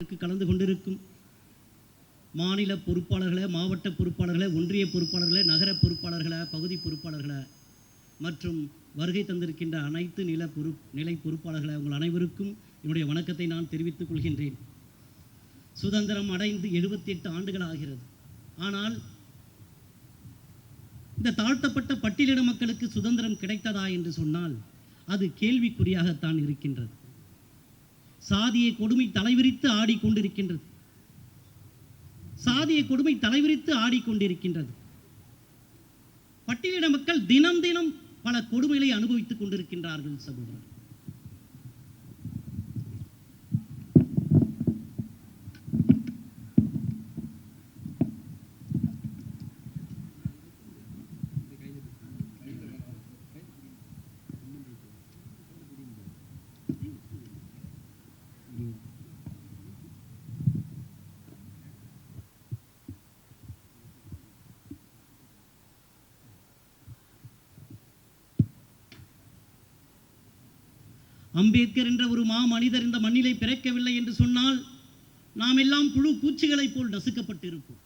கலந்து கொண்டிருக்கும் மாநில பொறுப்பாளர்களே, மாவட்ட பொறுப்பாளர்களே, ஒன்றிய பொறுப்பாளர்களே, நகர பொறுப்பாளர்களே, பகுதி பொறுப்பாளர்களே மற்றும் வருகை தந்திருக்கின்ற அனைத்து நிலை பொறுப்பாளர்களே, உங்கள் அனைவருக்கும் என்னுடைய வணக்கத்தை நான் தெரிவித்துக் கொள்கின்றேன். சுதந்திரம் அடைந்து 78 ஆண்டுகள் ஆகிறது. ஆனால் இந்த தாழ்த்தப்பட்ட பட்டியலின மக்களுக்கு சுதந்திரம் கிடைத்ததா என்று சொன்னால் அது கேள்விக்குறியாகத்தான் இருக்கின்றது. சாதிய கொடுமை தலைவிரித்து ஆடிக்கொண்டிருக்கின்றது. சாதிய கொடுமை தலைவிரித்து ஆடிக்கொண்டிருக்கின்றது. பட்டியலின மக்கள் தினம் தினம் பல கொடுமைகளை அனுபவித்துக் கொண்டிருக்கின்றார்கள். சகோதரர், அம்பேத்கர் என்ற ஒரு மனிதர் இந்த மண்ணிலே பிறக்கவில்லை என்று சொன்னால் நாம் எல்லாம் புழு பூச்சிகளைப் போல் நசுக்கப்பட்டிருப்போம்.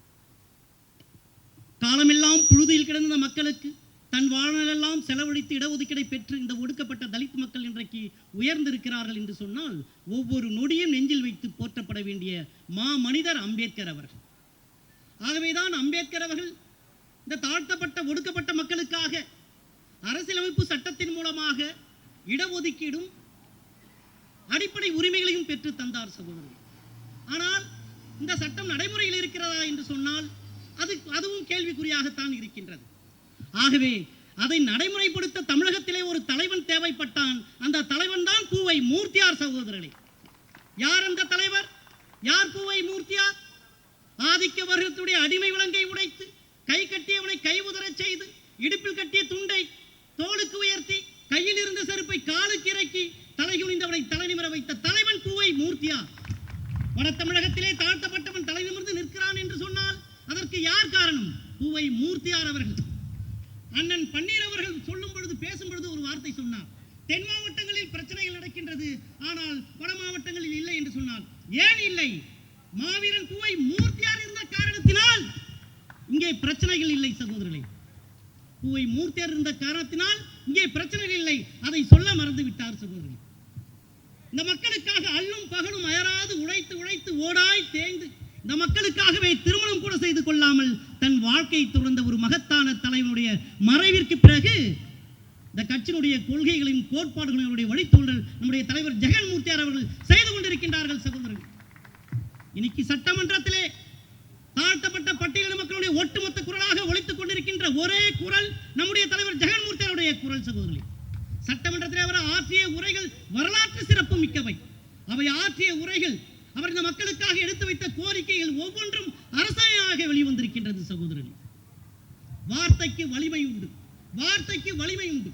காலமெல்லாம் புழுதியில் கிடந்த மக்களுக்கு தன் வாழ்நாளெல்லாம் செலவழித்து இடஒதுக்கீடை பெற்று இந்த ஒடுக்கப்பட்ட தலித் மக்கள் இன்றைக்கு உயர்ந்திருக்கிறார்கள் என்று சொன்னால் ஒவ்வொரு நொடியும் நெஞ்சில் வைத்து போற்றப்பட வேண்டிய மனிதர் அம்பேத்கர் அவர்கள். ஆகவேதான் அம்பேத்கர் அவர்கள் இந்த தாழ்த்தப்பட்ட ஒடுக்கப்பட்ட மக்களுக்காக அரசியலமைப்பு சட்டத்தின் மூலமாக இடஒதுக்கீடும் அடிப்படை உரிமைகளையும் பெற்று தந்தார். சகோதரர்கள், ஆனால் இந்த சட்டம் நடைமுறையில் இருக்கிறதா என்று சொன்னால் அதுவும் கேள்விக்குறியாகத்தான் இருக்கின்றது. ஆகவே அதை நடைமுறைப்படுத்த தமிழகத்திலே ஒரு தலைவன் தேவைப்பட்டான். அந்த தலைவன் தான் பூவை மூர்த்தியார். சகோதரர்களே, யார் அந்த தலைவர்? யார் பூவை மூர்த்தியார்? ஆதிக்க வர்க்கத்துடைய அடிமை விலங்கை உடைத்து கை கட்டியவனை கை உதறச் செய்து இடுப்பில் கட்டிய துண்டை தோளுக்கு உயர்த்தி கையில் இருந்த செருப்பை காலுக்கு இறக்கி தலைகுனிந்தவனை தலைநிமிர வைத்த தலைவன் பூவை மூர்த்தியார். வட தமிழகத்திலே தாழ்த்தப்பட்டவன் தலைநிமிர்ந்து நிற்கிறான் என்று சொன்னால் அதற்கு யார் காரணம்? பூவை மூர்த்தியார் அவர்கள். அண்ணன் பன்னீர் அவர்கள் சொல்லும் பொழுது பேசும் பொழுது ஒரு வார்த்தை சொன்னார். தென் மாவட்டங்களில் பிரச்சனைகள் நடக்கின்றது, ஆனால் வட மாவட்டங்களில் இல்லை என்று சொன்னார். ஏன் இல்லை? மாவீரன் பூவை மூர்த்தியார் இருந்த காரணத்தினால் இங்கே பிரச்சனைகள் இல்லை. சகோதரர்களே, பூவை மூர்த்தியார் இருந்த காரணத்தினால் இங்கே பிரச்சனைகள் இல்லை. அதை சொல்ல மறந்து விட்டார். சகோதரர்களே, இந்த மக்களுக்காக அல்லும் பகலும் அயராது உழைத்து உழைத்து ஓடாய் தேய்ந்து இந்த மக்களுக்காகவே திருமணம் கூட செய்து கொள்ளாமல் தன் வாழ்க்கையை துறந்த ஒரு மகத்தான தலைவனுடைய மறைவிற்கு பிறகு இந்த கட்சியினுடைய கொள்கைகளின் கோட்பாடுகளுடைய வழித்தோன்றல் நம்முடைய தலைவர் ஜெகன்மூர்த்தியார் அவர்கள் செய்து கொண்டிருக்கின்றார்கள். சகோதரர்கள், இன்னைக்கு சட்டமன்றத்திலே தாழ்த்தப்பட்ட பட்டியலின மக்களுடைய ஒட்டுமொத்த குரலாக ஒலித்துக் கொண்டிருக்கின்ற ஒரே குரல் நம்முடைய தலைவர் ஜெகன்மூர்த்தியாருடைய குரல். சகோதரர்களே, சட்டமன்றத்தில் அவர் ஆற்றிய உரைகள் வரலாற்று சிறப்பு மிக்கவை. அவை ஆற்றிய உரைகள், அவர் இந்த மக்களுக்காக எடுத்து வைத்த கோரிக்கைகள் ஒவ்வொன்றும் அரசாணையாக வெளிவந்திருக்கின்றது. சகோதரர்களே, வார்த்தைக்கு வலிமை உண்டு, வார்த்தைக்கு வலிமை உண்டு.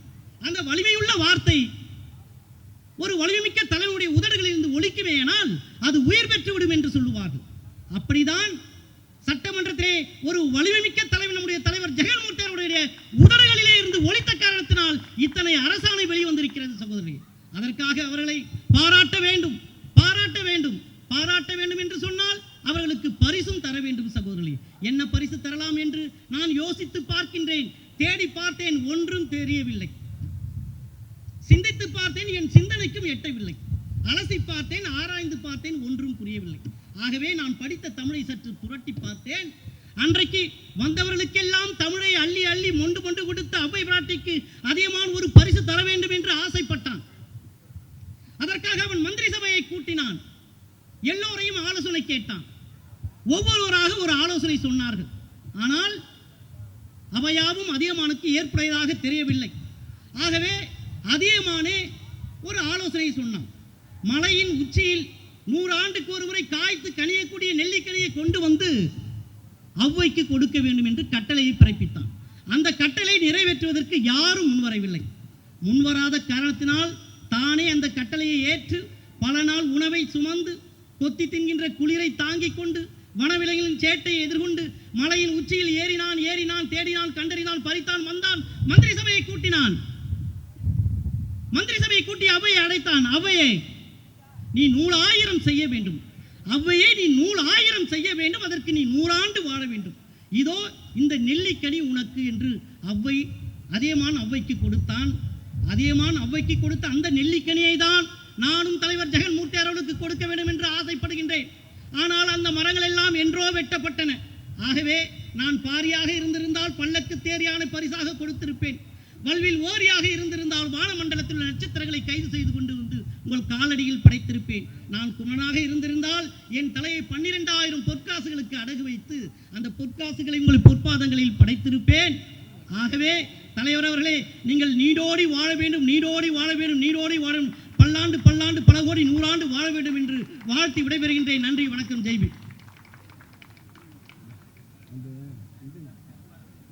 அந்த வலிமையுள்ள வார்த்தை ஒரு வலிமைமிக்க தலைவனுடைய உதடுகளில் இருந்து ஒலிக்குமேயானால் அது உயிர் பெற்றுவிடும் என்று சொல்லுவார்கள். அப்படிதான் சட்டமன்றத்திலே ஒரு வலிமைமிக்க தலைவர் நம்முடைய தலைவர் ஜெகன்மூர்த்தியாருடைய உதடுகளிலே இருந்து ஒலித்த காரணத்தினால் இத்தனை அரசாணை வெளிவந்திருக்கிறது. சகோதரி, அதற்காக அவர்களை பாராட்ட வேண்டும், பாராட்ட வேண்டும், பாராட்ட வேண்டும் என்று சொன்னால் அவர்களுக்கு பரிசும் தர வேண்டும். சகோதரி, என்ன பரிசு தரலாம் என்று நான் யோசித்து பார்க்கின்றேன். தேடி பார்த்தேன், ஒன்றும் தெரியவில்லை. சிந்தித்து பார்த்தேன், என் சிந்தனைக்கும் எட்டவில்லை. அலசி பார்த்தேன், ஆராய்ந்து பார்த்தேன், ஒன்றும் புரியவில்லை. ஆகவே நான் படித்த தமிழை சற்று புரட்டி பார்த்தேன். அன்றைக்கு வந்தவர்களுக்கெல்லாம் தமிழை அள்ளி அள்ளி மொண்டு மொண்டு கொடுத்த அவ்வை பிராட்டிக்கு அதிகமான ஒரு பரிசு தர வேண்டும் என்று ஆசைப்பட்டான். அதற்காக அவன் மந்திரி சபையை கூட்டினான். எல்லோரையும் ஆலோசனை கேட்டான். ஒவ்வொருவராக ஒரு ஆலோசனை சொன்னார்கள். ஆனால் அவையாவும் அதிகமானுக்கு ஏற்புடையதாக தெரியவில்லை. ஆகவே அதிகமானே ஒரு ஆலோசனை சொன்னான். மலையின் உச்சியில் 100 ஆண்டுக்கு ஒரு முறை காய்த்து கனியக்கூடிய நெல்லிக்கனியை கொண்டு வந்து அவ்வைக்கு கொடுக்க வேண்டும் என்று கட்டளையை பிறப்பித்தான். அந்த கட்டளை நிறைவேற்றுவதற்கு யாரும் முன்வரவில்லை. முன்வராத காரணத்தினால் தானே அந்த கட்டளையை ஏற்று பல நாள் உணவை சுமந்து கொத்தி தின்கின்ற குளிரை தாங்கிக் கொண்டு வனவிலங்குகளின் சேட்டையை எதிர்கொண்டு மலையின் உச்சியில் ஏறினான், தேடினான், கண்டறினான், பறித்தான், வந்தான். மந்திரி சபையை கூட்டினான். மந்திரி சபையை கூட்டி அவையை அடைத்தான். அவையே, நீ 100,000 செய்ய வேண்டும். அவ்வையே நீ 100,000 செய்ய வேண்டும், அதற்கு நீ 100 ஆண்டு வாழ வேண்டும். இதோ இந்த நெல்லிக்கனி உனக்கு என்று அவ்வை அதியமான் அவ்வைக்கு கொடுத்தான். அதியமான் அவ்வைக்கு கொடுத்த அந்த நெல்லிக்கனியை தான் நானும் தலைவர் ஜெகன்மூர்த்தி அவர்களுக்கு கொடுக்க வேண்டும் என்று ஆசைப்படுகின்றேன். ஆனால் அந்த மரங்கள் எல்லாம் என்றோ வெட்டப்பட்டன. ஆகவே நான் பாரியாக இருந்திருந்தால் பல்லக்கு தேரியான பரிசாக கொடுத்திருப்பேன். வல்வில் ஓரியாக இருந்திருந்தால் வானமண்டலத்தில் உள்ள நட்சத்திரங்களை கைது செய்து கொண்டு வந்து உங்கள் காலடியில் படைத்திருப்பேன். நான் குமரனாக இருந்திருந்தால் என் தலையை 12,000 பொற்காசுகளுக்கு அடகு வைத்து அந்த பொற்காசுகளை உங்கள் பொற்பாதங்களில் படைத்திருப்பேன். ஆகவே தலைவர் அவர்களே, நீங்கள் நீடோடி வாழ வேண்டும், நீடோடி வாழ வேண்டும், நீடோடி வாழ வேண்டும், பல்லாண்டு பல்லாண்டு பல கோடி 100 ஆண்டு வாழ வேண்டும் என்று வாழ்த்தி விடைபெறுகின்றேன். நன்றி, வணக்கம், ஜெய்பி.